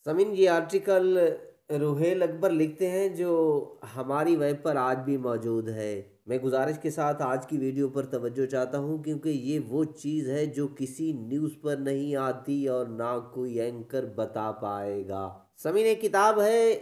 समीन, ये आर्टिकल रुहेल अकबर लिखते हैं जो हमारी वेब पर आज भी मौजूद है। मैं गुजारिश के साथ आज की वीडियो पर तवज्जो चाहता हूँ क्योंकि ये वो चीज़ है जो किसी न्यूज़ पर नहीं आती और ना कोई एंकर बता पाएगा। समीन, एक किताब है,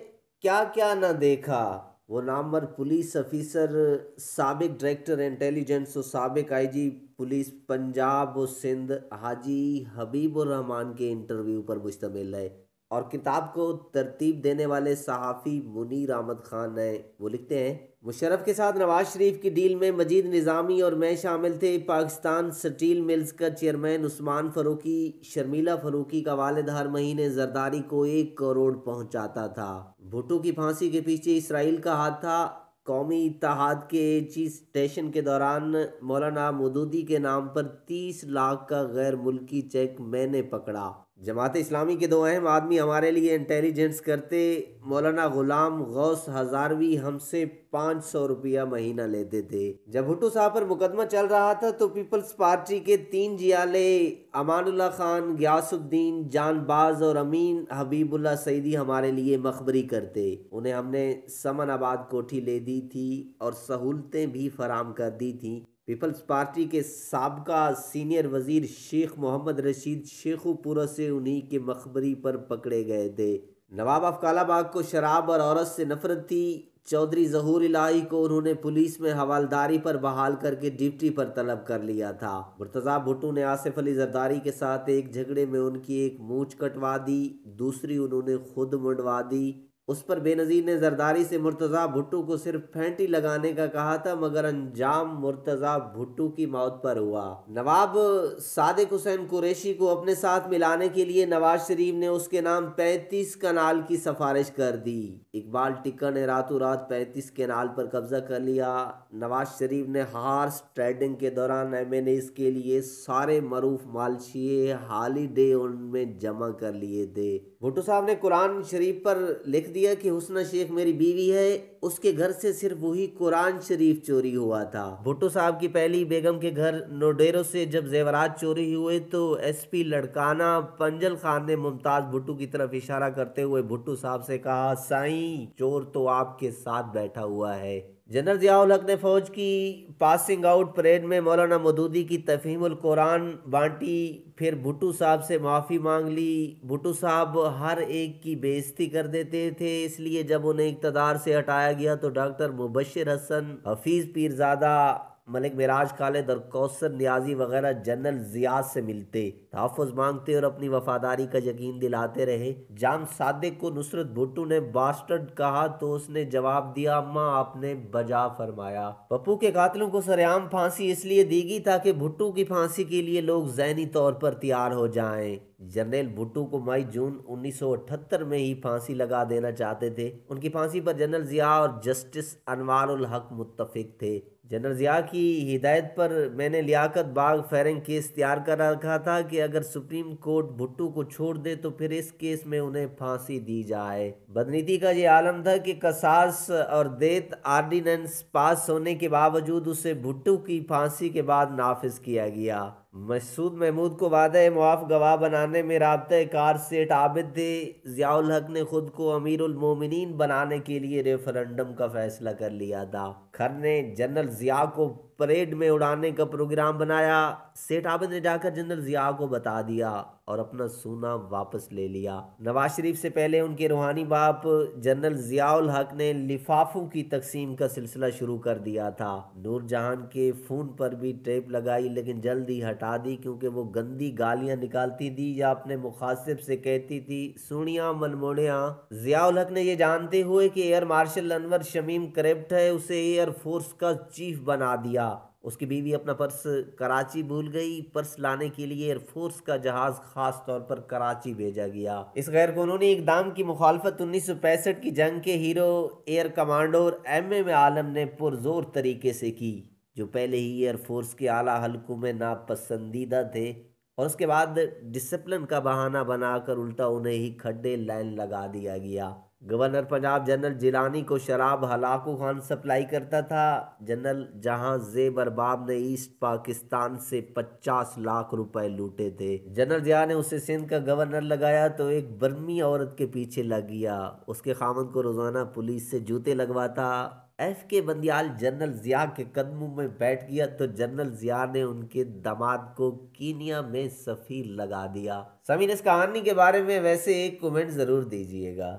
क्या क्या ना देखा। वो नामवर पुलिस अफिसर, साबिक डायरेक्टर इंटेलिजेंस और साबिक आईजी पुलिस पंजाब और सिंध हाजी हबीबुर रहमान के इंटरव्यू पर मुश्तमिल है। और किताब को तरतीब देने वाले सहाफ़ी मुनीर अहमद खान हैं। वो लिखते हैं, मुशर्रफ के साथ नवाज शरीफ की डील में मजीद निज़ामी और मैं शामिल थे। पाकिस्तान स्टील मिल्स का चेयरमैन उस्मान फ़ारूकी, शर्मिला फ़ारूकी का वालिद हर महीने जरदारी को 1 करोड़ पहुंचाता था। भुट्टो की फांसी के पीछे इसराइल का हाथ था। कौमी इत्तेहाद के एची स्टेशन के दौरान मौलाना मौदूदी के नाम पर 30 लाख का गैर मुल्की चेक मैंने पकड़ा। जमात इस्लामी के दो अहम आदमी हमारे लिए इंटेलिजेंस करते। मौलाना गुलाम गौस हजारवी हमसे 500 रुपया महीना लेते थे। जब भुट्टो साहब पर मुकदमा चल रहा था तो पीपल्स पार्टी के 3 जियाले अमानुल्लाह खान, गयासुद्दीन, जानबाज और अमीन हबीबुल्ला सईदी हमारे लिए मखबरी करते। उन्हें हमने समन आबाद कोठी ले दी थी और सहूलतें भी फराम कर दी थी। पीपल्स पार्टी के साबका सीनियर वजीर शेख मोहम्मद रशीद शेखुपुरा से उन्हीं के मखबरी पर पकड़े गए थे। नवाब अफकालाबाग को शराब और औरत से नफरत थी। चौधरी जहूर इलाही को उन्होंने पुलिस में हवालदारी पर बहाल करके ड्यूटी पर तलब कर लिया था। मुर्तज़ा भुट्टो ने आसिफ अली जरदारी के साथ एक झगड़े में उनकी एक मूंछ कटवा दी, दूसरी उन्होंने खुद मुंडवा दी। उस पर बेनज़ीर ने जरदारी से मुर्तज़ा भुट्टो को सिर्फ फेंटी लगाने का कहा था, मगर अंजाम मुर्तज़ा भुट्टो की मौत पर हुआ। नवाब सादिक हुसैन कुरैशी को अपने साथ मिलाने के लिए नवाज शरीफ ने उसके नाम 35 कनाल की सिफारिश कर दी। इकबाल टिक्का ने रातों रात 35 कनाल पर कब्जा कर लिया। नवाज शरीफ ने हार्स ट्रेडिंग के दौरान एमएनएस के लिए सारे मरूफ मालशिए हॉलीडे उनमें जमा कर लिए थे। भुट्टो साहब ने कुरान शरीफ पर लिख दिया कि हुस्ना शेख मेरी बीवी है। उसके घर से सिर्फ वही कुरान शरीफ चोरी हुआ था। भुट्टो साहब की पहली बेगम के घर नोडेरो से जब जेवरात चोरी हुए तो एसपी लड़काना पंजल खान ने मुमताज भुट्टो की तरफ इशारा करते हुए भुट्टो साहब से कहा, साईं चोर तो आपके साथ बैठा हुआ है। जनरल जियाउल हक ने फौज की पासिंग आउट परेड में मौलाना मौदूदी की तफहीमुल कुरान बांटी, फिर भुट्टो साहब से माफ़ी मांग ली। भुट्टो साहब हर एक की बेइज्जती कर देते थे, इसलिए जब उन्हें इक़्तिदार से हटाया गया तो डॉक्टर मुबश्शिर हसन, हफीज़ पीरजादा, मलिक मिराज खालिद और कौसर नियाजी वगैरह जनरल जियाद से मिलते, तहफ़्फ़ुज़ मांगते और अपनी वफादारी का यकीन दिलाते रहे। जान सादिक को नुसरत भुट्टो ने बास्टर्ड कहा तो उसने जवाब दिया, अम्मा आपने बजा फरमाया। पप्पू के कातिलों को सरेआम फांसी इसलिए दी गई ताकि भुट्टो की फांसी के लिए लोग ज़हनी तौर पर तैयार हो जाएं। जनरल भुट्टो को मई जून 1978 में ही फांसी लगा देना चाहते थे। उनकी फांसी पर जनरल जिया और जस्टिस अनवारुल हक मुत्तफिक थे। जनरल जिया की हिदायत पर मैंने लियाकत बाग फायरिंग केस तैयार कर रखा था कि अगर सुप्रीम कोर्ट भुट्टो को छोड़ दे तो फिर इस केस में उन्हें फांसी दी जाए। बदनीति का ये आलम था कि कसास और देत आर्डिनेंस पास होने के बावजूद उसे भुट्टो की फांसी के बाद नाफिज किया गया। मसूद महमूद को वादा मुआफ़ गवाह बनाने में राब्ता कार सेठ आबिद थे। ज़ियाउल हक ने खुद को अमीरुल मोमिनीन बनाने के लिए रेफरेंडम का फैसला कर लिया था। खर ने जनरल ज़िया को परेड में उड़ाने का प्रोग्राम बनाया। सेठ आबिद ने जाकर जनरल ज़िया को बता दिया और अपना सोना वापस ले लिया। नवाज शरीफ से पहले उनके रूहानी बाप जनरल ज़ियाउल हक ने लिफाफों की तकसीम का सिलसिला शुरू कर दिया था। नूर जहान के फ़ोन पर भी टेप लगाई लेकिन जल्द ही हटा दी क्योंकि वो गंदी गालियां निकालती थी या अपने मुखासिब से कहती थी, सोनिया मनमोनिया। ज़ियाउल हक ने यह जानते हुए कि air marshal Anwar Shamim corrupt है, उसे एयर फोर्स का चीफ बना दिया। उसकी बीवी अपना पर्स कराची भूल गई। पर्स लाने के लिए एयरफोर्स का जहाज खास तौर पर कराची भेजा गया। इस गैर कानूनी इकदाम की मुखालफत 1965 की जंग के हीरो एयर कमांडर एम आलम ने पुरजोर तरीके से की, जो पहले ही एयरफोर्स के आला हल्कों में नापसंदीदा थे, और उसके बाद डिसिप्लिन का बहाना बनाकर उल्टा उन्हें ही खड्डे लाइन लगा दिया गया। गवर्नर पंजाब जनरल जिलानी को शराब हलाकू खान सप्लाई करता था। जनरल जहां जेब अरबाब ने ईस्ट पाकिस्तान से 50 लाख रुपए लूटे थे। जनरल जिया ने उसे सिंध का गवर्नर लगाया तो एक बर्मी औरत के पीछे लग गया। उसके खामन को रोजाना पुलिस से जूते लगवाता। के बंदियाल जनरल जिया के कदमों में बैठ गया तो जनरल जिया ने उनके दामाद को कीनिया में सफीर लगा दिया। समीर, इस कहानी के बारे में वैसे एक कमेंट जरूर दीजिएगा।